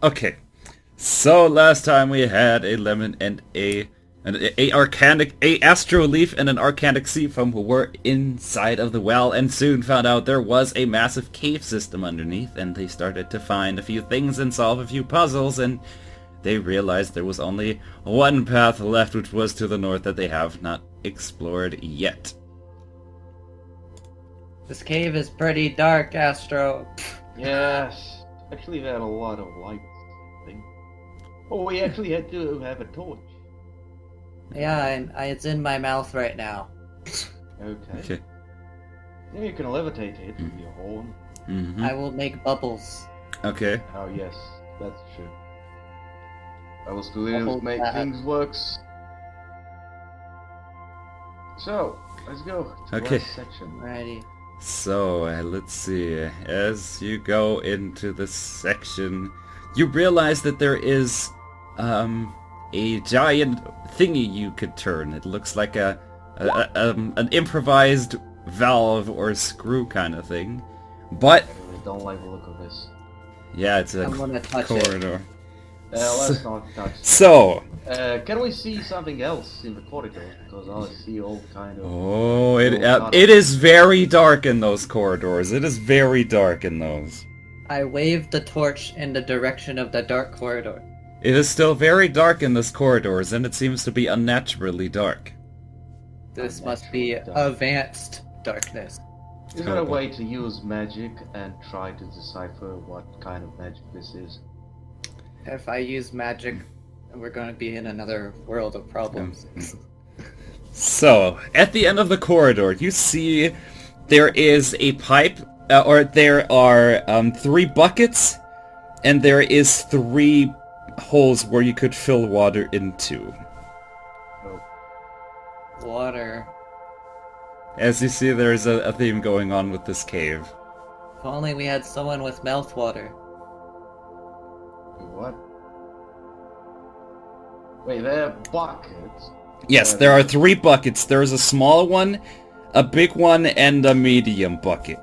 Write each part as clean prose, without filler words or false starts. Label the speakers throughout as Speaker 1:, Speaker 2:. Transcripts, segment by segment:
Speaker 1: Okay, so last time we had a lemon and a astro leaf and an arcanic sea foam who were inside of the well and soon found out there was a massive cave system underneath, and they started to find a few things and solve a few puzzles, and they realized there was only one path left, which was to the north that they have not explored yet.
Speaker 2: This cave is pretty dark, Astro.
Speaker 3: Yes. Actually, we had a lot of lights, I think. Oh, we actually had to have a torch.
Speaker 2: Yeah, and it's in my mouth right now.
Speaker 3: Okay. Yeah, you can levitate it with your horn.
Speaker 1: Mm-hmm.
Speaker 2: I will make bubbles.
Speaker 1: Okay.
Speaker 3: Oh, yes. That's true. I will still make things works. So, let's go to
Speaker 1: Okay.
Speaker 3: our section.
Speaker 2: Ready.
Speaker 1: So, let's see. As you go into this section, you realize that there is a giant thingy you could turn. It looks like an improvised valve or screw kind of thing. But
Speaker 3: I really don't like the look of this.
Speaker 1: yeah, it's a
Speaker 2: I'm gonna touch
Speaker 1: corridor.
Speaker 3: Let's not touch.
Speaker 1: So,
Speaker 3: can we see something else in the corridor? Because I see all kind of...
Speaker 1: oh, it is very dark in those corridors. It is very dark in those.
Speaker 2: I waved the torch in the direction of the dark corridor.
Speaker 1: It is still very dark in those corridors, and it seems to be unnaturally dark.
Speaker 2: This must be advanced darkness.
Speaker 3: Is there a way to use magic and try to decipher what kind of magic this is?
Speaker 2: If I use magic, we're going to be in another world of problems.
Speaker 1: So, at the end of the corridor, you see there is a pipe, or there are 3 buckets, and there is 3 holes where you could fill water into.
Speaker 2: Water.
Speaker 1: As you see, there is a theme going on with this cave.
Speaker 2: If only we had someone with mouth water.
Speaker 3: What? Wait, they're buckets?
Speaker 1: Yes, there are 3 buckets. There is a small one, a big one, and a medium bucket.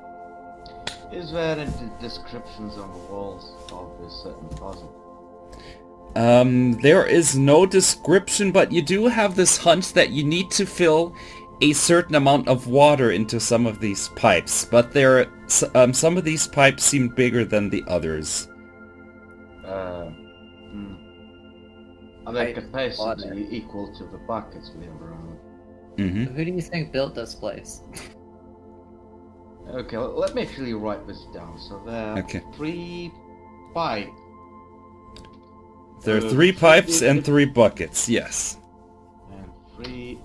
Speaker 3: Is there any descriptions on the walls of this certain puzzle?
Speaker 1: There is no description, but you do have this hunch that you need to fill a certain amount of water into some of these pipes, but some of these pipes seem bigger than the others.
Speaker 3: Are their capacity equal to the buckets we have around?
Speaker 1: Mm-hmm.
Speaker 2: Who do you think built this place?
Speaker 3: Okay, let me actually write this down. So there are 3 pipes.
Speaker 1: There are 3 pipes and 3 buckets, yes.
Speaker 3: And 3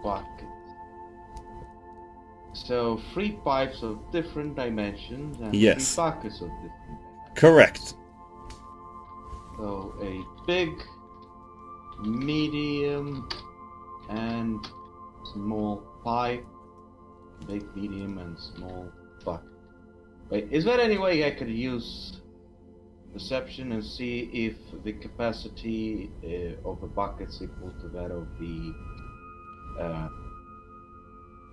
Speaker 3: buckets. So 3 pipes of different dimensions and 3 buckets of different dimensions.
Speaker 1: Correct.
Speaker 3: So a big, medium, and small pipe. Big, medium, and small bucket. Wait, is there any way I could use perception and see if the capacity of the buckets equal to that of the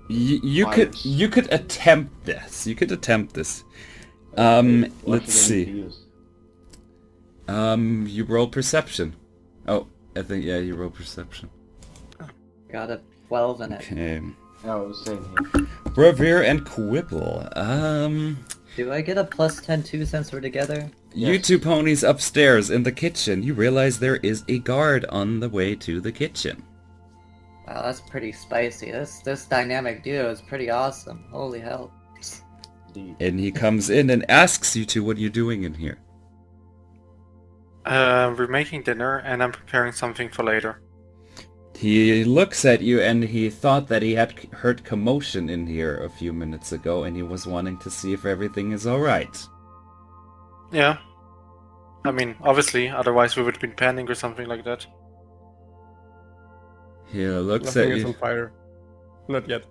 Speaker 1: you could attempt this. Let's see. You roll perception. Oh, I think you roll perception.
Speaker 2: Got a 12 in it.
Speaker 1: Okay.
Speaker 3: I was saying here.
Speaker 1: Revere and Quibble.
Speaker 2: Do I get a plus 10 too since we're together?
Speaker 1: You 2 ponies upstairs in the kitchen. You realize there is a guard on the way to the kitchen.
Speaker 2: Wow, that's pretty spicy. This dynamic duo is pretty awesome. Holy hell.
Speaker 1: And he comes in and asks you 2 what you're doing in here.
Speaker 4: We're making dinner and I'm preparing something for later.
Speaker 1: He looks at you and he thought that he had heard commotion in here a few minutes ago and he was wanting to see if everything is alright.
Speaker 4: Yeah. I mean, obviously, otherwise we would have been panicking or something like that.
Speaker 1: He looks
Speaker 5: Nothing
Speaker 1: at
Speaker 5: is
Speaker 1: you.
Speaker 5: on fire. Not yet.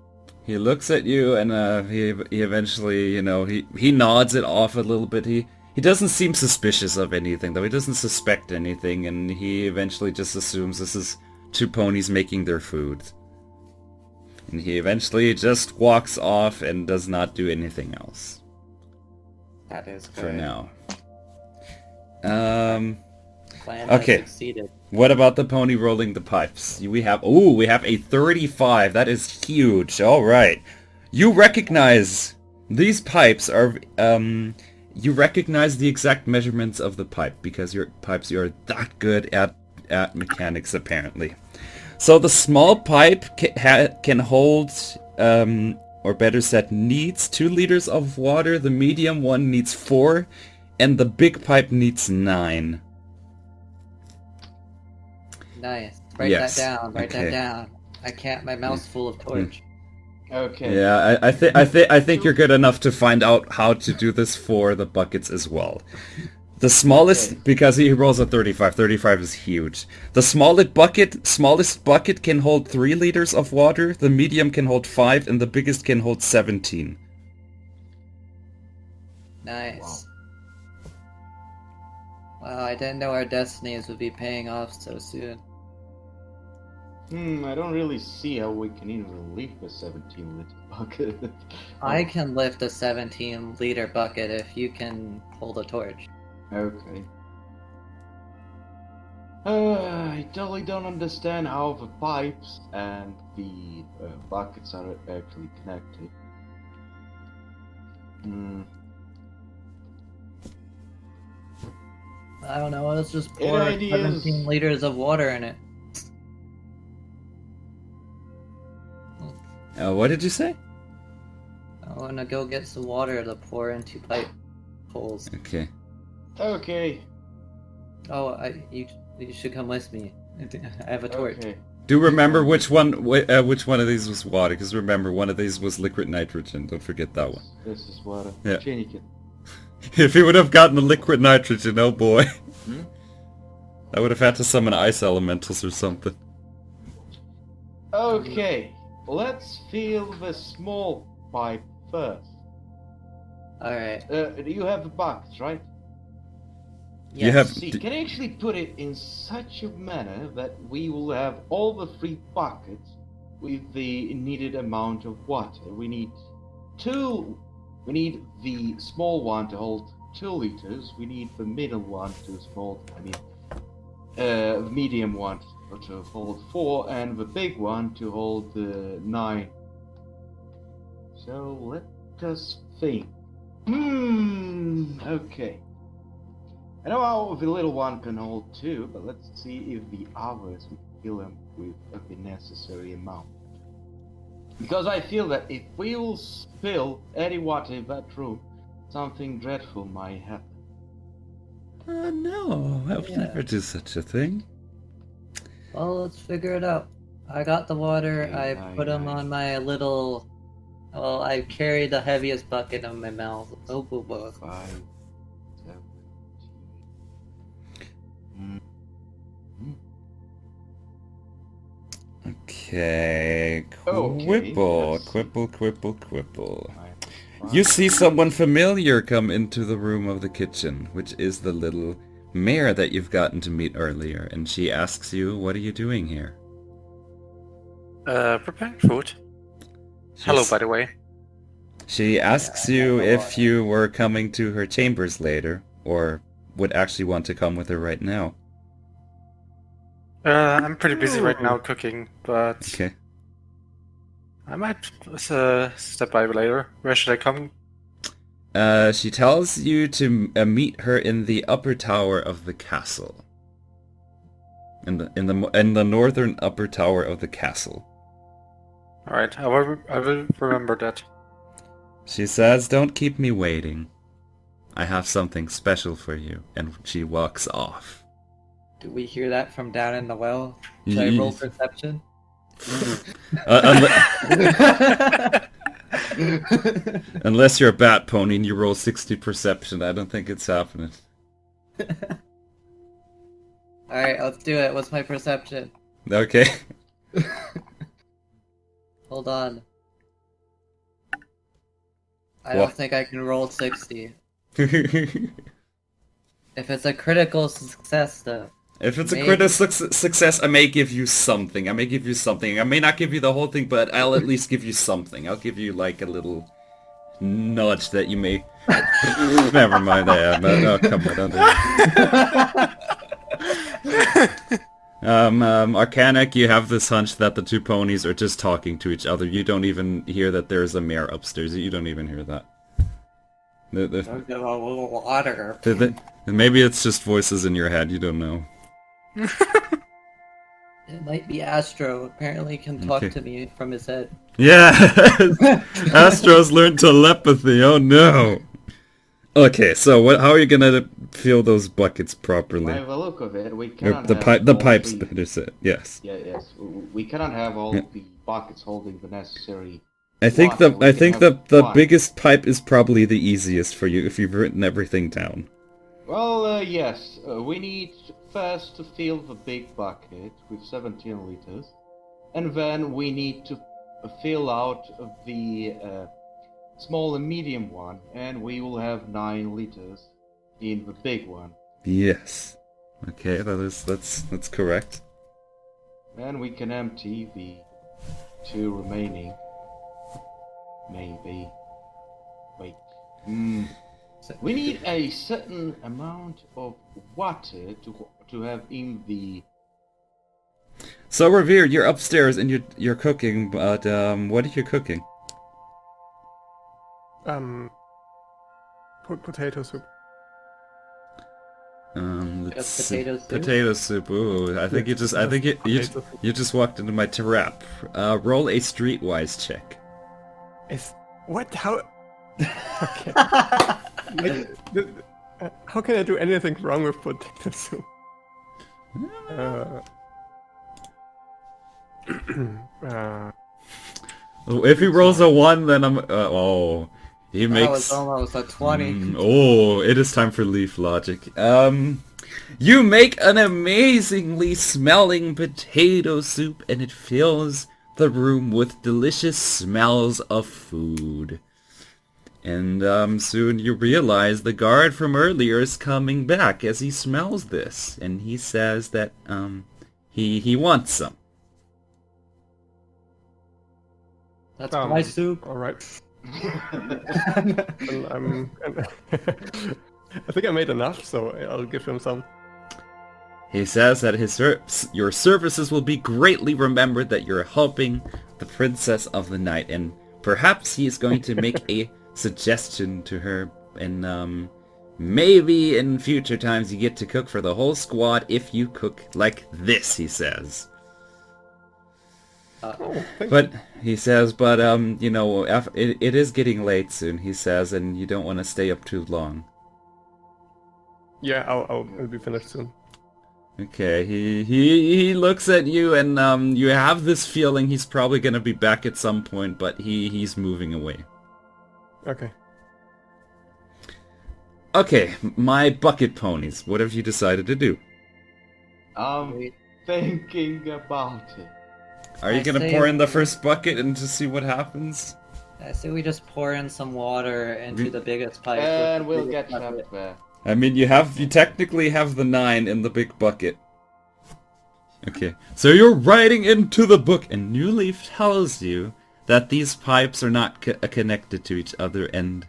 Speaker 1: He looks at you and he eventually, he nods it off a little bit. He doesn't seem suspicious of anything, though. He doesn't suspect anything, and he eventually just assumes this is 2 ponies making their food. And he eventually just walks off and does not do anything else.
Speaker 2: That is good.
Speaker 1: For now.
Speaker 2: Plan
Speaker 1: Okay.
Speaker 2: has succeeded.
Speaker 1: What about the pony rolling the pipes? We have a 35. That is huge. All right. You recognize these pipes are you recognize the exact measurements of the pipe because you're that good at mechanics apparently. So the small pipe can hold or better said needs 2 liters of water, the medium one needs 4, and the big pipe needs 9.
Speaker 2: Nice. Write
Speaker 1: Yes.
Speaker 2: that down. Write
Speaker 1: Okay.
Speaker 2: that down. I can't. My mouth's full of torch.
Speaker 3: Okay.
Speaker 1: Yeah, I think you're good enough to find out how to do this for the buckets as well. The smallest,
Speaker 3: Okay.
Speaker 1: because he rolls a 35. 35 is huge. The smallest bucket can hold 3 liters of water, the medium can hold 5, and the biggest can hold 17.
Speaker 2: Nice. Wow, I didn't know our destinies would be paying off so soon.
Speaker 3: I don't really see how we can even lift a 17-liter bucket.
Speaker 2: I can lift a 17-liter bucket if you can hold a torch.
Speaker 3: Okay. I totally don't understand how the pipes and the buckets are actually connected.
Speaker 2: I don't know, let's just
Speaker 3: Any
Speaker 2: pour
Speaker 3: ideas?
Speaker 2: 17 liters of water in it.
Speaker 1: What did you say?
Speaker 2: I want to go get some water to pour into pipe holes.
Speaker 1: Okay.
Speaker 3: Okay.
Speaker 2: Oh, you should come with me. I have a torch.
Speaker 3: Okay.
Speaker 1: Do remember which one of these was water, because remember, one of these was liquid nitrogen. Don't forget that one.
Speaker 3: This is water.
Speaker 1: Yeah.
Speaker 3: Change it.
Speaker 1: If he would have gotten the liquid nitrogen, oh boy.
Speaker 3: Hmm?
Speaker 1: I would have had to summon ice elementals or something.
Speaker 3: Okay. Let's fill the small pipe first.
Speaker 2: Alright.
Speaker 3: You have the buckets, right?
Speaker 1: You have-
Speaker 3: See, can I actually put it in such a manner that we will have all the 3 buckets with the needed amount of water? We need the small one to hold 2 liters. We need the middle one to hold, the medium one to hold 4, and the big one to hold 9. So let us think. Okay. I know how the little one can hold 2, but let's see if the others will fill them with the necessary amount. Because I feel that if we will spill any water in that room, something dreadful might happen.
Speaker 1: No, I would
Speaker 2: Yeah.
Speaker 1: never do such a thing.
Speaker 2: Well, let's figure it out. I got the water,
Speaker 3: Okay,
Speaker 2: I put them on my little... Well, I carry the heaviest bucket in my mouth. Oh, boo, boo.
Speaker 3: 5, 7, 8.
Speaker 1: Okay,
Speaker 3: Okay, let's see.
Speaker 1: quibble. You see someone familiar come into the room of the kitchen, which is the little mare that you've gotten to meet earlier, and she asks you, what are you doing here?
Speaker 4: Preparing food. Hello,
Speaker 1: She's-
Speaker 4: by the way.
Speaker 1: She asks you if you were coming to her chambers later, or would actually want to come with her right now.
Speaker 4: I'm pretty busy right now cooking, but
Speaker 1: Okay.
Speaker 4: I might step by later. Where should I come?
Speaker 1: She tells you to meet her in the upper tower of the castle. In the northern upper tower of the castle.
Speaker 4: All right, I will remember that.
Speaker 1: She says, "Don't keep me waiting. I have something special for you," and she walks off.
Speaker 2: Do we hear that from down in the well? Should I roll perception?
Speaker 1: Unless you're a bat pony and you roll 60 perception, I don't think it's happening.
Speaker 2: Alright, let's do it. What's my perception?
Speaker 1: Okay.
Speaker 2: Hold on. I
Speaker 1: What?
Speaker 2: don't think I can roll 60. If it's a critical success, though.
Speaker 1: If it's a
Speaker 2: Maybe.
Speaker 1: critical success, I may give you something. I may not give you the whole thing, but I'll at least give you something. I'll give you like a little nudge that you may... Never mind, no, come on, don't do that. Arcanic, you have this hunch that the two ponies are just talking to each other. You don't even hear that there's a mare upstairs. You don't even hear that.
Speaker 2: I'll give a little water.
Speaker 1: Maybe it's just voices in your head. You don't know.
Speaker 2: It might be Astro. Apparently he can talk
Speaker 1: Okay.
Speaker 2: to me from his head.
Speaker 1: Yeah! Astro's learned telepathy. Oh no! Okay, so how are you gonna fill those buckets properly?
Speaker 3: By the look of it, we
Speaker 1: Or
Speaker 3: cannot
Speaker 1: the
Speaker 3: have all
Speaker 1: pipes,
Speaker 3: three-
Speaker 1: better said. Yes.
Speaker 3: Yes. We cannot have all
Speaker 1: Yeah.
Speaker 3: the buckets holding the necessary.
Speaker 1: I think
Speaker 3: water. We can have
Speaker 1: the
Speaker 3: one.
Speaker 1: biggest pipe is probably the easiest for you if you've written everything down.
Speaker 3: Well, yes. We need first to fill the big bucket with 17 liters, and then we need to fill out the small and medium one, and we will have 9 liters in the big one.
Speaker 1: Yes. Okay, that's correct.
Speaker 3: And we can empty the 2 remaining. Maybe. Wait. We need a certain amount of water to have in the...
Speaker 1: So Revere, you're upstairs and you're cooking, but what are you cooking?
Speaker 5: Potato soup.
Speaker 1: Let's
Speaker 2: Just
Speaker 1: see.
Speaker 2: potato soup?
Speaker 1: Potato soup. Ooh, I think you just walked into my trap. Roll a streetwise check.
Speaker 5: Is what? How? Okay. How can I do anything wrong with potato soup?
Speaker 1: If he rolls a 1, then I'm... he
Speaker 2: That
Speaker 1: makes...
Speaker 2: was almost a 20.
Speaker 1: Oh, it is time for leaf logic. You make an amazingly smelling potato soup and it fills the room with delicious smells of food. And soon you realize the guard from earlier is coming back as he smells this. And he says that he wants some.
Speaker 2: That's my soup.
Speaker 5: All right. Well, I think I made enough, so I'll give him some.
Speaker 1: He says that your services will be greatly remembered, that you're helping the Princess of the Night, and perhaps he is going to make a suggestion to her, and maybe in future times you get to cook for the whole squad if you cook like this, he says. But he says, you know, it is getting late soon, he says, and you don't want to stay up too long.
Speaker 5: Yeah, I'll be finished soon.
Speaker 1: Okay, he looks at you, and you have this feeling he's probably gonna be back at some point, but he's moving away.
Speaker 5: Okay.
Speaker 1: Okay, my bucket ponies. What have you decided to do?
Speaker 3: Thinking about it.
Speaker 1: Are you
Speaker 2: I
Speaker 1: gonna
Speaker 2: say-
Speaker 1: pour in the first bucket and just see what happens?
Speaker 2: I say we just pour in some water into the biggest pipe.
Speaker 3: And
Speaker 2: with the
Speaker 3: we'll get
Speaker 2: biggest bucket.
Speaker 3: trapped there.
Speaker 1: I mean, you technically have the 9 in the big bucket. Okay, so you're writing into the book, and New Leaf tells you that these pipes are not connected to each other, and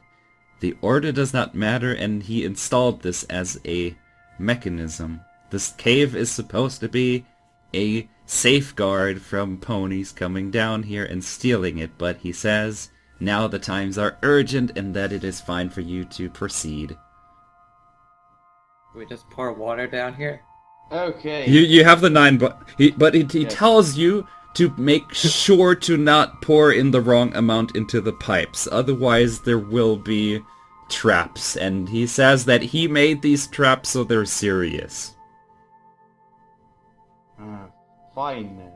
Speaker 1: the order does not matter, and he installed this as a mechanism. This cave is supposed to be a safeguard from ponies coming down here and stealing it, but he says now the times are urgent and that it is fine for you to proceed.
Speaker 2: We just pour water down here.
Speaker 3: Okay.
Speaker 1: You have the 9, but he
Speaker 3: Yes.
Speaker 1: tells you to make sure to not pour in the wrong amount into the pipes, otherwise there will be traps, and he says that he made these traps so they're serious.
Speaker 3: Fine.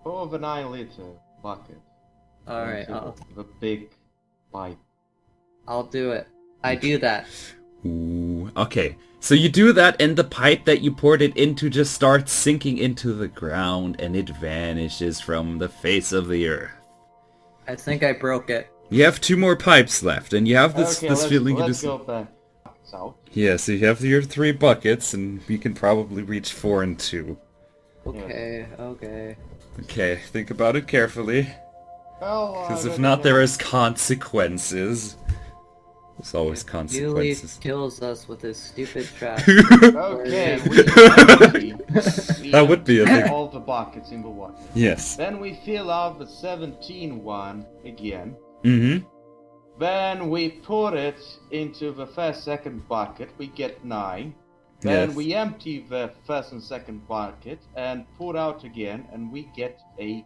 Speaker 3: Pour the 9-liter bucket.
Speaker 2: Alright,
Speaker 3: into the big pipe.
Speaker 2: I'll do it. I do that.
Speaker 1: Ooh, okay. So you do that, and the pipe that you poured it into just starts sinking into the ground, and it vanishes from the face of the earth.
Speaker 2: I think I broke it.
Speaker 1: You have 2 more pipes left, and you have this feeling you
Speaker 3: let's
Speaker 1: just...
Speaker 3: go back. So,
Speaker 1: Yeah, so you have your 3 buckets, and you can probably reach 4 and 2.
Speaker 2: Okay, okay.
Speaker 1: Okay, think about it carefully.
Speaker 3: Well,
Speaker 1: Because if
Speaker 3: that's
Speaker 1: not, there
Speaker 3: fine.
Speaker 1: is consequences. There's always
Speaker 2: Yuli
Speaker 1: consequences.
Speaker 2: kills us with his stupid trap.
Speaker 3: Okay,
Speaker 1: That would be a
Speaker 3: empty
Speaker 1: big...
Speaker 3: all the buckets in the water.
Speaker 1: Yes.
Speaker 3: Then we fill out the 17 one again.
Speaker 1: Mm-hmm.
Speaker 3: Then we put it into the first second bucket. We get 9. Then
Speaker 1: Yes.
Speaker 3: we empty the first and second bucket and put out again, and we get a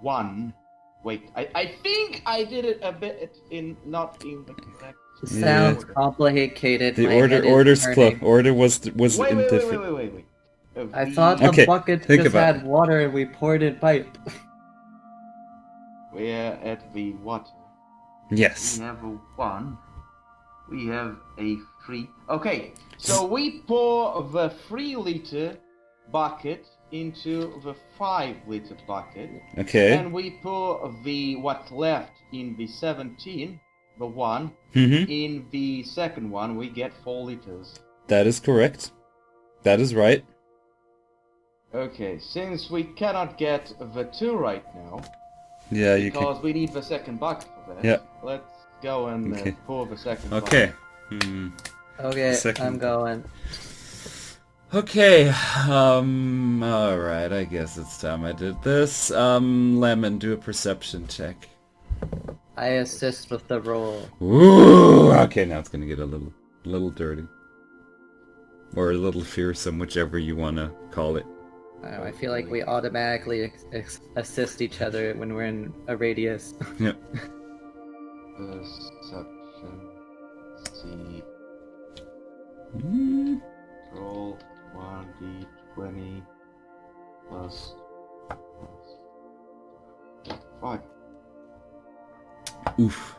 Speaker 3: 1. Wait, I think I did it a bit not in the correct.
Speaker 2: Sounds
Speaker 3: order.
Speaker 2: complicated.
Speaker 1: The
Speaker 2: My
Speaker 1: order
Speaker 2: head is
Speaker 1: order's
Speaker 2: turning.
Speaker 1: order was
Speaker 3: Wait,
Speaker 1: indifferent.
Speaker 3: wait.
Speaker 2: I thought the
Speaker 1: Okay,
Speaker 2: bucket
Speaker 1: think
Speaker 2: just
Speaker 1: about
Speaker 2: had water and we poured in pipe.
Speaker 3: We're at the water.
Speaker 1: Yes.
Speaker 3: We have a 1. We have a 3. Okay, so we pour the 3-liter bucket into the 5-liter bucket.
Speaker 1: Okay.
Speaker 3: And we pour the what's left in the 17, the 1.
Speaker 1: Mm-hmm.
Speaker 3: In the second one, we get 4 liters.
Speaker 1: That is correct. That is right.
Speaker 3: Okay, since we cannot get the 2 right now,
Speaker 1: Yeah, you can.
Speaker 3: because we need the second bucket for that,
Speaker 1: Yeah.
Speaker 3: let's go and
Speaker 1: Okay.
Speaker 3: pour the second
Speaker 1: Okay.
Speaker 3: bucket.
Speaker 1: Hmm.
Speaker 2: Okay,
Speaker 1: Second.
Speaker 2: I'm going.
Speaker 1: Okay, alright, I guess it's time I did this. Lemon, do a perception check.
Speaker 2: I assist with the roll.
Speaker 1: Ooh! Okay, now it's gonna get a little dirty. Or a little fearsome, whichever you wanna call it.
Speaker 2: I don't know, I feel like we automatically assist each other when we're in a radius.
Speaker 1: Yep.
Speaker 3: Perception. Let's see.
Speaker 1: Mm.
Speaker 3: Roll 1d20 plus 5.
Speaker 1: Oof.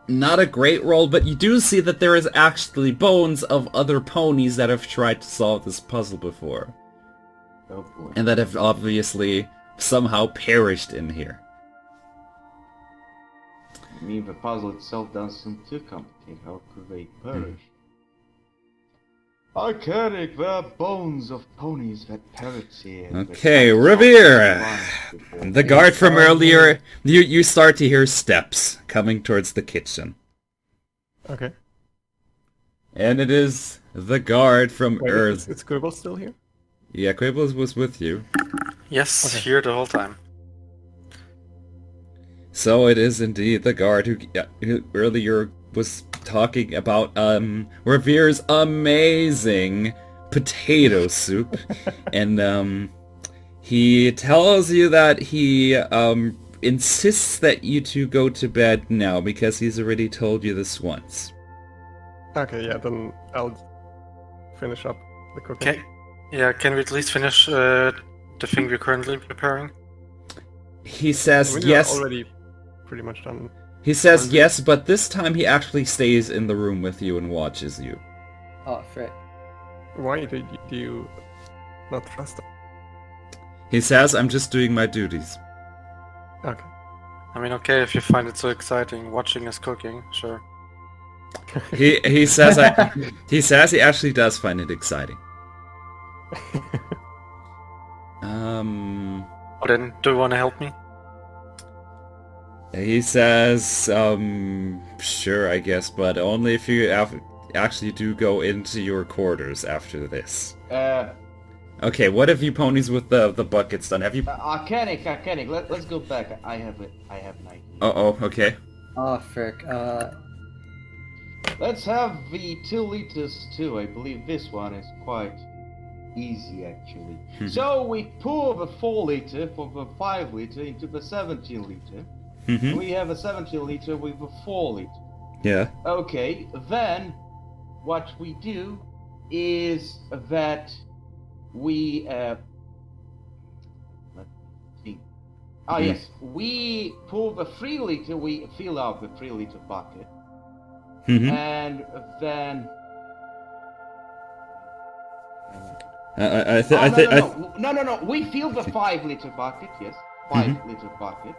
Speaker 1: Not a great roll, but you do see that there is actually bones of other ponies that have tried to solve this puzzle before.
Speaker 3: Oh boy.
Speaker 1: And that have obviously somehow perished in here.
Speaker 3: I mean, the puzzle itself doesn't seem too complicated. How could they perish? Arcadic, there are bones of ponies that perish here.
Speaker 1: Okay, Revere! The guard from earlier, you start to hear steps coming towards the kitchen.
Speaker 5: Okay.
Speaker 1: And it is the guard from
Speaker 5: Wait,
Speaker 1: earlier.
Speaker 5: is Quibble still here?
Speaker 1: Yeah, Quibbles was with you.
Speaker 4: Yes,
Speaker 5: Okay.
Speaker 4: here the whole time.
Speaker 1: So it is indeed the guard who earlier was talking about Revere's amazing potato soup. And he tells you that he insists that you two go to bed now because he's already told you this once.
Speaker 5: Okay, yeah, then I'll finish up the cooking.
Speaker 4: Okay. Yeah, can we at least finish the thing we're currently preparing?
Speaker 1: He says
Speaker 5: We're
Speaker 1: yes.
Speaker 5: already pretty much done.
Speaker 1: He says
Speaker 5: Laundry.
Speaker 1: yes, but this time he actually stays in the room with you and watches you.
Speaker 2: Oh, frick.
Speaker 5: Why do you not trust him?
Speaker 1: He says, I'm just doing my duties.
Speaker 5: Okay.
Speaker 4: I mean, okay, if you find it so exciting watching us cooking, sure.
Speaker 1: He says he actually does find it exciting.
Speaker 4: Oh, then do you want to help me?
Speaker 1: He says, sure, I guess, but only if you actually do go into your quarters after this. Okay, what have you ponies with the buckets done? Have you...
Speaker 3: Arcanic, let's go back. I have an idea.
Speaker 1: Uh-oh, okay.
Speaker 2: Oh, frick.
Speaker 3: Let's have the 2 liters too. I believe this one is quite easy actually. So we pour the 4 liter for the 5 liter into the 17 liter.
Speaker 1: Mm-hmm.
Speaker 3: We have a 17 liter with a 4 liter.
Speaker 1: Yeah.
Speaker 3: Okay, then what we do is that we let's see. Yes, we pour the 3 liter. We fill out the 3 liter bucket,
Speaker 1: Mm-hmm.
Speaker 3: and then. No. We fill the 5 liter bucket. Yes, 5 liter bucket.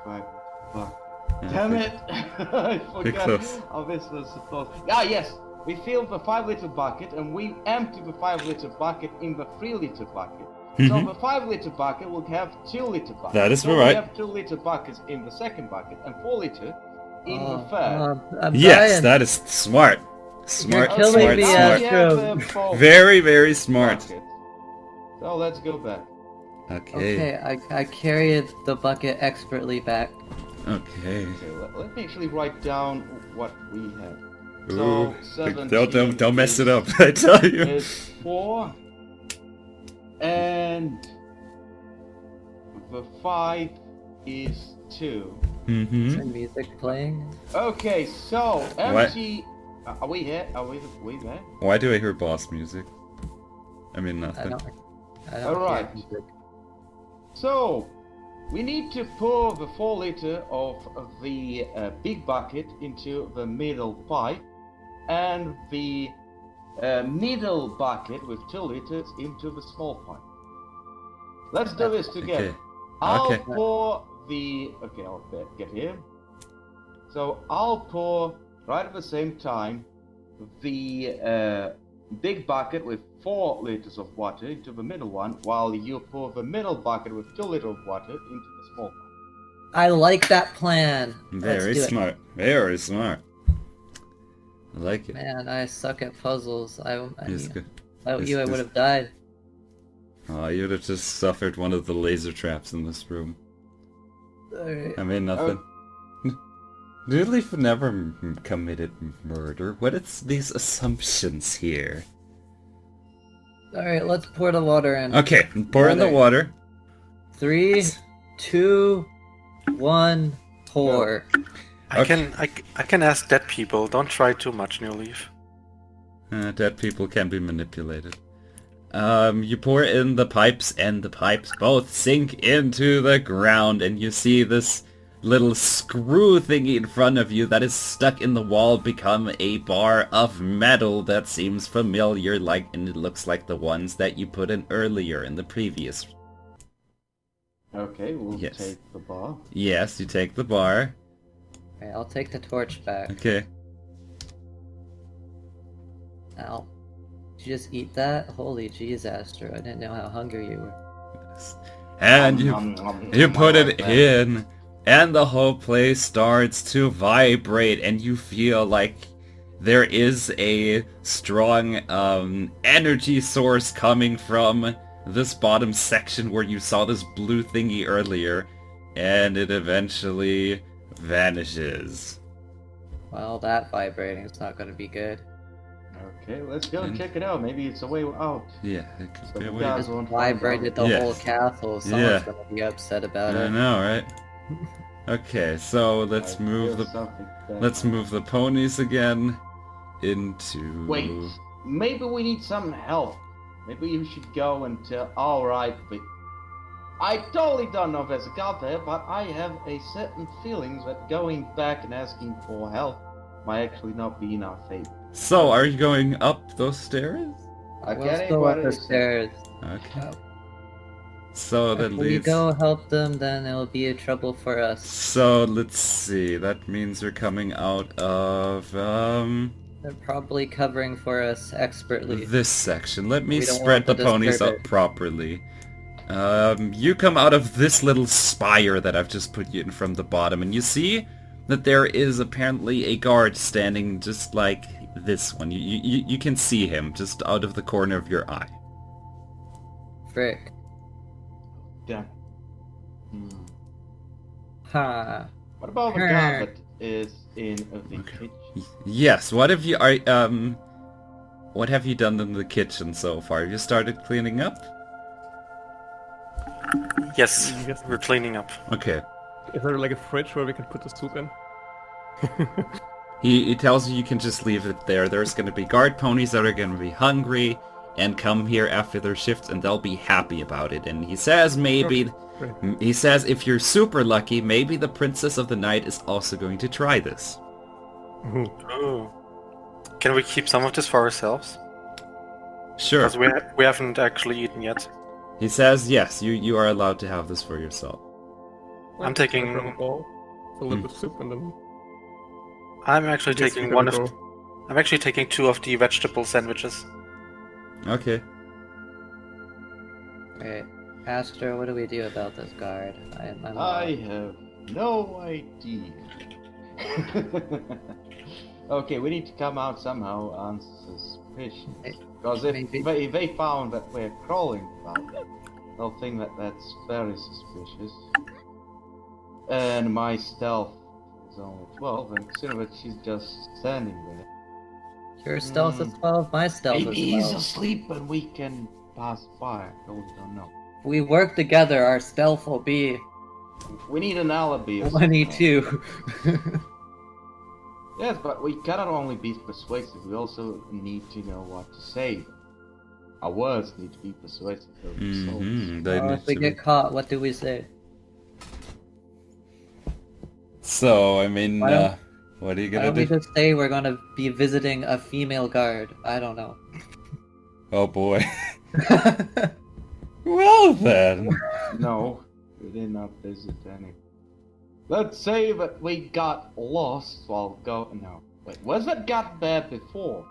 Speaker 3: 5 liter bucket. Damn it! I forgot
Speaker 1: close.
Speaker 3: how this was supposed. Yes. We fill the 5 liter bucket and we empty the 5 liter bucket in the 3 liter bucket. So the 5-liter bucket will have 2-liter bucket.
Speaker 1: That is
Speaker 3: so
Speaker 1: right.
Speaker 3: We have 2-liter buckets in the second bucket and 4-liter in the third.
Speaker 2: I'm
Speaker 1: Yes,
Speaker 2: dying.
Speaker 1: that is smart. Smart,
Speaker 2: killing
Speaker 1: smart,
Speaker 2: me,
Speaker 1: smart.
Speaker 2: Astro.
Speaker 1: Very, very smart.
Speaker 3: Bucket. So let's go back.
Speaker 1: Okay.
Speaker 2: Okay, I carried the bucket expertly back.
Speaker 1: Okay.
Speaker 3: Okay, let me actually write down what we have.
Speaker 1: Ooh,
Speaker 3: So 17
Speaker 1: don't mess it
Speaker 3: is-
Speaker 1: up, I tell you.
Speaker 3: Is 4, and the 5 is 2.
Speaker 1: Mm-hmm.
Speaker 2: Is there music playing?
Speaker 3: Okay, so empty. Are we here? Are we there?
Speaker 1: Why do I hear boss music? I mean
Speaker 2: I
Speaker 1: nothing.
Speaker 2: don't
Speaker 3: Alright.
Speaker 2: hear music.
Speaker 3: So we need to pour the 4-liter of the big bucket into the middle pipe, and the middle bucket with 2 liters into the small pipe. Let's do this together.
Speaker 1: Okay.
Speaker 3: I'll
Speaker 1: Okay.
Speaker 3: pour the... Okay, I'll get here. So I'll pour, right at the same time, the big bucket with 4 liters of water into the middle one, while you pour the middle bucket with 2 liters of water into the small one.
Speaker 2: I like that plan.
Speaker 1: Very
Speaker 2: Let's do
Speaker 1: smart. Very smart. I like
Speaker 2: it.
Speaker 1: it.
Speaker 2: Man, I suck at puzzles.
Speaker 1: It's good.
Speaker 2: Without
Speaker 1: It's
Speaker 2: you, I
Speaker 1: good.
Speaker 2: would have died.
Speaker 1: Oh, you'd have just suffered one of the laser traps in this room.
Speaker 2: Alright.
Speaker 1: I mean nothing. Doodleaf never committed murder. What is these assumptions here?
Speaker 2: Alright, let's pour the water in.
Speaker 1: Okay, pour in the water.
Speaker 2: 3, 2, 1, pour.
Speaker 4: I can ask dead people. Don't try too much, New Leaf.
Speaker 1: Dead people can be manipulated. You pour in the pipes, and the pipes both sink into the ground, and you see this little screw thingy in front of you that is stuck in the wall become a bar of metal that seems familiar, and it looks like the ones that you put in earlier in the previous.
Speaker 3: Okay, we'll
Speaker 1: Yes.
Speaker 3: take the bar.
Speaker 1: Yes, you take the bar.
Speaker 2: Okay, I'll take the torch back.
Speaker 1: Okay.
Speaker 2: Ow. Did you just eat that? Holy jeez, Astro. I didn't know how hungry you were.
Speaker 1: And you put it in, and the whole place starts to vibrate, and you feel like there is a strong energy source coming from this bottom section where you saw this blue thingy earlier, and it eventually vanishes.
Speaker 2: Well, that vibrating is not going to be good.
Speaker 3: Okay, let's go check it out. Maybe it's a way out.
Speaker 1: Yeah, it could
Speaker 3: So
Speaker 1: be a
Speaker 3: we
Speaker 1: way.
Speaker 3: got-
Speaker 2: Just vibrated the
Speaker 1: Yes.
Speaker 2: whole castle. Someone's
Speaker 1: Yeah.
Speaker 2: going to be upset about
Speaker 1: I
Speaker 2: it.
Speaker 1: know, right? Okay, so let's move the ponies again into...
Speaker 3: Wait, maybe we need some help. Maybe you should go and tell. Alright, but I totally don't know if there's a god there, but I have a certain feelings that going back and asking for help might actually not be in our favor.
Speaker 1: So, are you going up those stairs?
Speaker 2: We'll go up the stairs.
Speaker 1: Okay. So that
Speaker 2: If we
Speaker 1: leads...
Speaker 2: go help them, then it'll be a trouble for us.
Speaker 1: So, let's see. That means you're coming out of,
Speaker 2: They're probably covering for us expertly.
Speaker 1: this section. Let me
Speaker 2: We don't
Speaker 1: spread the
Speaker 2: want to
Speaker 1: ponies
Speaker 2: disturb
Speaker 1: up
Speaker 2: it.
Speaker 1: properly. You come out of this little spire that I've just put you in from the bottom, and you see that there is apparently a guard standing just like this one. You can see him just out of the corner of your eye.
Speaker 2: Frick.
Speaker 3: Damn.
Speaker 2: Ha.
Speaker 3: What about the god that is in the kitchen?
Speaker 1: Yes, what have you what have you done in the kitchen so far? Have you started cleaning up?
Speaker 4: Yes,
Speaker 5: Yes.
Speaker 4: we're cleaning up.
Speaker 1: Okay.
Speaker 5: Is there like a fridge where we can put the soup in?
Speaker 1: He tells you can just leave it there. There's going to be guard ponies that are going to be hungry and come here after their shifts, and they'll be happy about it. And he says maybe, he says if you're super lucky, maybe the Princess of the Night is also going to try this.
Speaker 4: Ooh. Can we keep some of this for ourselves?
Speaker 1: Sure.
Speaker 4: Because we haven't actually eaten yet.
Speaker 1: He says yes, you are allowed to have this for yourself.
Speaker 4: I'm taking-
Speaker 5: Grab a bowl, fill it with soup, and then
Speaker 4: I'm actually
Speaker 5: Yes,
Speaker 4: taking
Speaker 5: we
Speaker 4: one
Speaker 5: gotta
Speaker 4: of.
Speaker 5: go.
Speaker 4: I'm actually taking 2 of the vegetable sandwiches.
Speaker 1: Okay.
Speaker 2: Right. Astro, what do we do about this guard? I'm
Speaker 3: I have no idea. Okay, we need to come out somehow unsuspicious. Because if
Speaker 2: Maybe.
Speaker 3: they found that we're crawling about, they'll think that that's very suspicious. And my stealth is only 12, and consider that she's just standing there.
Speaker 2: Your stealth is 12, my stealth
Speaker 3: Maybe
Speaker 2: is
Speaker 3: he's
Speaker 2: 12.
Speaker 3: asleep and we can pass by. I really don't know.
Speaker 2: If we work together, our stealth will be
Speaker 3: We need an alibi. Or something.
Speaker 2: 22.
Speaker 3: Yes, but we cannot only be persuasive, we also need to know what to say. Our words need to be persuasive.
Speaker 1: Mm-hmm.
Speaker 2: If we get caught, what do we say?
Speaker 1: So, I mean,
Speaker 2: Why don't-
Speaker 1: what are you
Speaker 2: Why
Speaker 1: gonna
Speaker 2: don't we
Speaker 1: do?
Speaker 2: just say we're gonna be visiting a female guard? I don't know.
Speaker 1: Oh boy. Well then.
Speaker 3: No, we did not visit any. Let's say that we got lost while No, wait, was that got bad before?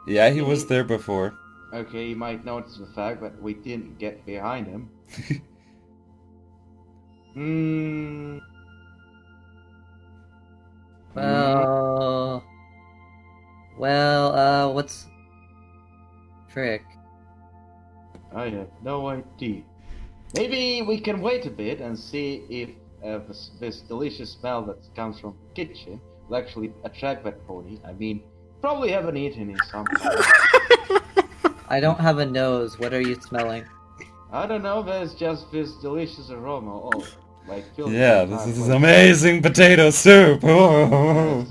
Speaker 1: Yeah, he was there before.
Speaker 3: Okay, you might notice the fact that we didn't get behind him.
Speaker 2: What's... Frick.
Speaker 3: I have no idea. Maybe we can wait a bit and see if this delicious smell that comes from the kitchen will actually attract that pony. I mean, probably haven't eaten in some time.
Speaker 2: I don't have a nose. What are you smelling?
Speaker 3: I don't know, there's just this delicious aroma. Oh, like filled
Speaker 1: Yeah,
Speaker 3: the
Speaker 1: this
Speaker 3: entire
Speaker 1: is
Speaker 3: place.
Speaker 1: amazing potato soup. Oh.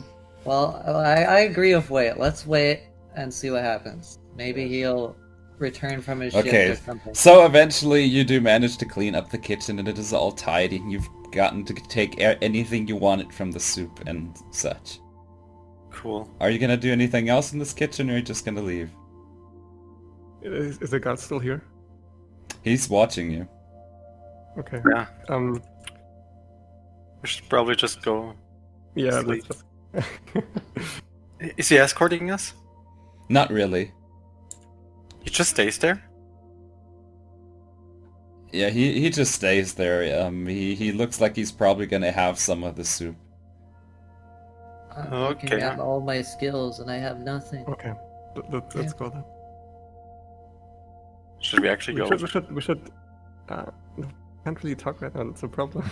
Speaker 2: Well, I agree with wait. Let's wait and see what happens. Maybe he'll return from his shift
Speaker 1: Okay,
Speaker 2: or something.
Speaker 1: so eventually you do manage to clean up the kitchen and it is all tidy and you've gotten to take anything you wanted from the soup and such.
Speaker 4: Cool.
Speaker 1: Are you gonna do anything else in this kitchen or are you just gonna leave?
Speaker 5: Is the guard still here?
Speaker 1: He's watching you.
Speaker 5: Okay.
Speaker 4: Yeah. We should probably just go.
Speaker 5: Yeah,
Speaker 4: Sleep.
Speaker 5: let's just...
Speaker 4: Is he escorting us?
Speaker 1: Not really.
Speaker 4: He just stays there?
Speaker 1: Yeah, he just stays there. He looks like he's probably gonna have some of the soup.
Speaker 2: I'm
Speaker 4: Okay.
Speaker 2: looking at all my skills and I have nothing.
Speaker 5: Okay. Let's go then.
Speaker 4: Should we actually go?
Speaker 5: We should... no, can't really talk right now, that's a problem.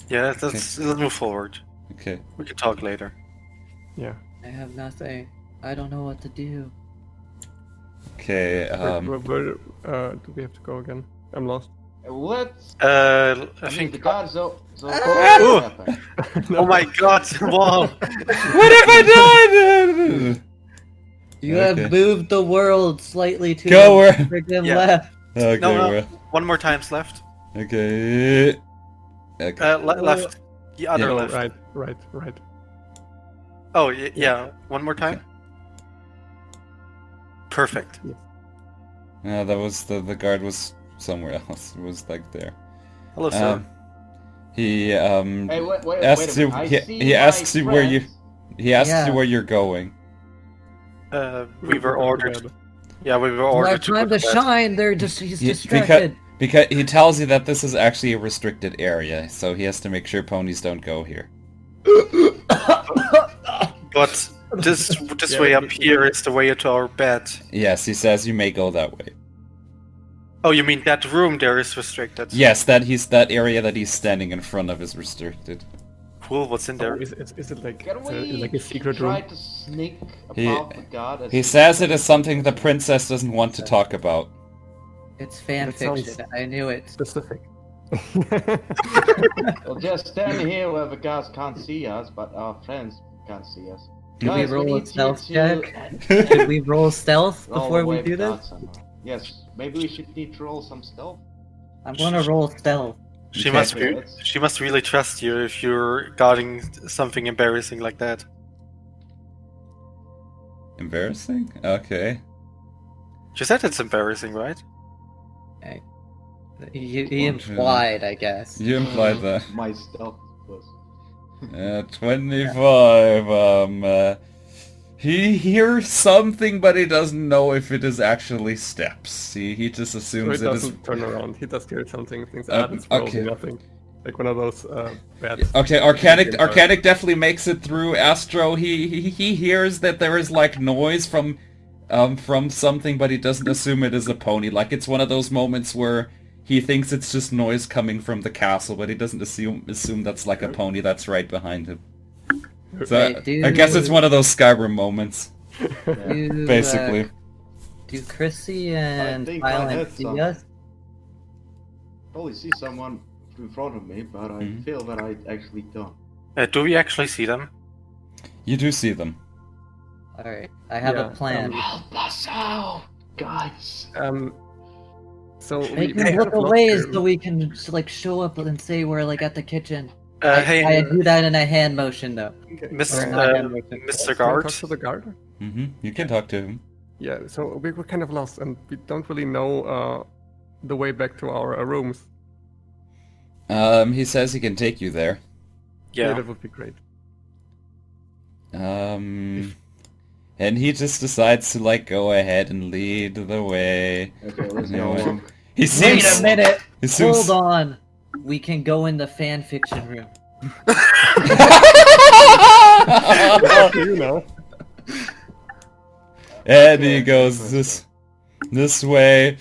Speaker 4: Yeah, let's move forward.
Speaker 1: Okay.
Speaker 4: We can talk later.
Speaker 5: Yeah.
Speaker 2: I have nothing. I don't know what to do.
Speaker 1: Okay,
Speaker 5: Where do we have to go again? I'm lost.
Speaker 3: Let's...
Speaker 4: I
Speaker 3: I mean,
Speaker 4: think.
Speaker 3: the guards so
Speaker 4: Ooh. Oh my god! Wow!
Speaker 1: What have I done?
Speaker 2: You
Speaker 1: Okay.
Speaker 2: have moved the world slightly to
Speaker 1: Go
Speaker 2: the
Speaker 1: where-
Speaker 2: friggin'
Speaker 4: Yeah.
Speaker 2: left.
Speaker 1: Okay,
Speaker 4: No,
Speaker 1: well,
Speaker 4: one more time's left.
Speaker 1: okay. Okay.
Speaker 4: Left. The other
Speaker 1: Yeah.
Speaker 5: Oh,
Speaker 4: left.
Speaker 5: right.
Speaker 4: Oh, yeah. One more time. Perfect.
Speaker 1: That was the guard was somewhere else. It was like there.
Speaker 4: Hello, sir.
Speaker 1: He
Speaker 3: Hey, wait
Speaker 1: asks
Speaker 3: a
Speaker 1: you.
Speaker 3: minute.
Speaker 1: He asks you where you. He asks
Speaker 2: Yeah.
Speaker 1: you where you're going.
Speaker 4: We were ordered. Yeah, we were
Speaker 2: Well,
Speaker 4: ordered to
Speaker 2: time
Speaker 4: go
Speaker 2: to
Speaker 4: bed.
Speaker 2: shine. He's
Speaker 1: Yeah,
Speaker 2: distracted.
Speaker 1: Because he tells you that this is actually a restricted area, so he has to make sure ponies don't go here.
Speaker 4: But this way up here is the way to our bed.
Speaker 1: Yes, he says you may go that way.
Speaker 4: Oh, you mean that room there is restricted?
Speaker 1: Yes, that area that he's standing in front of is restricted.
Speaker 4: Cool. What's in
Speaker 5: Oh,
Speaker 4: there?
Speaker 5: is it like
Speaker 3: Can we
Speaker 5: like a secret
Speaker 3: try
Speaker 5: room?
Speaker 3: to sneak
Speaker 1: He-
Speaker 3: above the guard? As
Speaker 1: He says it is something the princess doesn't want to talk about.
Speaker 2: It's fan
Speaker 5: That sounds-
Speaker 2: fiction. I knew it.
Speaker 5: Specific.
Speaker 3: We'll just stand here where the guards can't see us, but our friends can't see us.
Speaker 2: Did we
Speaker 3: Guys,
Speaker 2: roll a
Speaker 3: need you
Speaker 2: stealth
Speaker 3: to
Speaker 2: check? Should we roll stealth
Speaker 3: roll
Speaker 2: before we
Speaker 3: away
Speaker 2: do
Speaker 3: the
Speaker 2: this?
Speaker 3: guards somehow. Yes, maybe we should need to roll some stealth.
Speaker 2: I'm gonna roll stealth.
Speaker 4: She
Speaker 1: Okay.
Speaker 4: must be.
Speaker 3: Let's-
Speaker 4: She must really trust you if you're guarding something embarrassing like that.
Speaker 1: Embarrassing? Okay.
Speaker 4: She said it's embarrassing, right?
Speaker 2: He implied, I guess.
Speaker 1: You implied that.
Speaker 3: My stealth was...
Speaker 1: 25, He hears something, but he doesn't know if it is actually steps. He just
Speaker 5: So
Speaker 1: assumes
Speaker 5: he
Speaker 1: it is...
Speaker 5: doesn't turn around. He just hears something. Thinks, it's
Speaker 1: okay.
Speaker 5: probably nothing. Like one of those bad.
Speaker 1: Okay, Arcanic definitely makes it through. Astro, he hears that there is like noise from something, but he doesn't assume it is a pony. Like it's one of those moments where he thinks it's just noise coming from the castle, but he doesn't assume that's like a pony that's right behind him. So I guess it's one of those Skyrim moments, basically.
Speaker 2: Do Chrissy and
Speaker 3: think I
Speaker 2: Silent
Speaker 3: heard
Speaker 2: see
Speaker 3: something.
Speaker 2: us?
Speaker 3: Probably see someone in front of me, but I feel that I actually don't.
Speaker 4: Do we actually see them?
Speaker 1: You do see them.
Speaker 2: Alright, I have a plan.
Speaker 3: Help us out, guys!
Speaker 5: So
Speaker 2: Make
Speaker 5: we
Speaker 2: him
Speaker 5: kind
Speaker 2: look
Speaker 5: of lost
Speaker 2: away
Speaker 5: him.
Speaker 2: so we can just, like show up and say we're like at the kitchen.
Speaker 4: Hey,
Speaker 2: I do that in a hand motion though.
Speaker 5: Okay.
Speaker 4: Mr.
Speaker 2: Alright.
Speaker 4: Mr.
Speaker 5: Can I
Speaker 4: Guard.
Speaker 5: talk to the guard?
Speaker 1: You can talk to him.
Speaker 5: Yeah, so we were kind of lost and we don't really know the way back to our rooms.
Speaker 1: He says he can take you there.
Speaker 5: Yeah,
Speaker 4: Yeah.
Speaker 5: that would be great.
Speaker 1: And he just decides to like go ahead and lead the way.
Speaker 3: Okay, let's
Speaker 1: Anyway.
Speaker 3: go.
Speaker 1: He seems...
Speaker 2: Wait a minute!
Speaker 1: He seems...
Speaker 2: Hold on! We can go in the fan fiction room.
Speaker 5: You know.
Speaker 1: And he goes this way,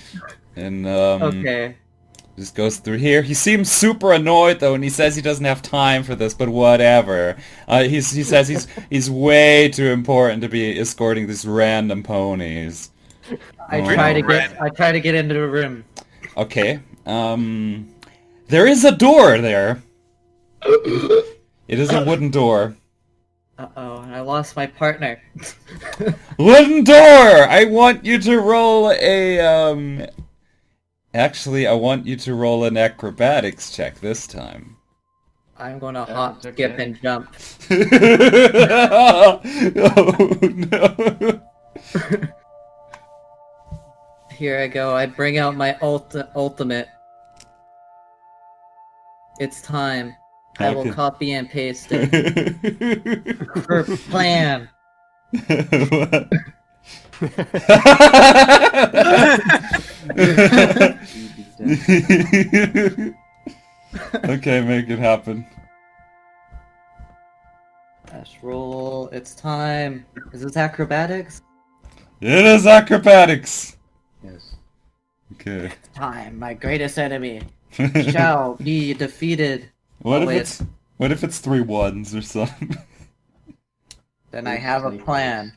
Speaker 1: and
Speaker 2: Okay.
Speaker 1: just goes through here. He seems super annoyed though, and he says he doesn't have time for this, but whatever. He says he's way too important to be escorting these random ponies.
Speaker 2: I try to get into the room.
Speaker 1: Okay. There is a door there. It is a wooden door.
Speaker 2: Uh-oh, I lost my partner.
Speaker 1: Wooden door! I want you to roll a, Actually, I want you to roll an acrobatics check this time.
Speaker 2: I'm gonna
Speaker 3: Yeah,
Speaker 2: hop,
Speaker 3: it's okay.
Speaker 2: skip, and jump.
Speaker 1: Oh, no.
Speaker 2: Here I go, I bring out my ultimate. It's time. I will
Speaker 1: Okay.
Speaker 2: copy and paste it. For plan.
Speaker 1: What? Okay, make it happen.
Speaker 2: Dash roll, it's time. Is this acrobatics?
Speaker 1: It is acrobatics!
Speaker 3: Yes.
Speaker 1: Okay.
Speaker 2: Time, my greatest enemy shall be defeated.
Speaker 1: What
Speaker 2: Oh,
Speaker 1: if it's 3 1s or something?
Speaker 2: Then I have a plan.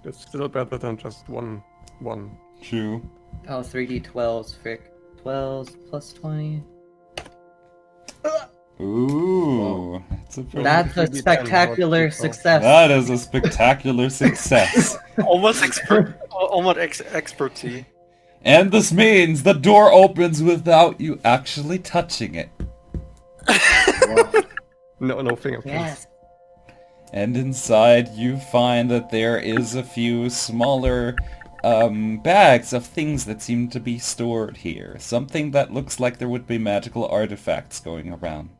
Speaker 5: It's still better than just one.
Speaker 1: True.
Speaker 2: Oh, 3d12s, frick. 12s plus 20.
Speaker 1: Ooh, that's a pretty...
Speaker 2: That's a
Speaker 5: 3d10,
Speaker 2: spectacular
Speaker 5: how
Speaker 2: success.
Speaker 1: That is a spectacular success.
Speaker 4: Almost expertise.
Speaker 1: And this means the door opens without you actually touching it.
Speaker 5: No fingerprints.
Speaker 2: Yes.
Speaker 1: And inside you find that there is a few smaller bags of things that seem to be stored here. Something that looks like there would be magical artifacts going around.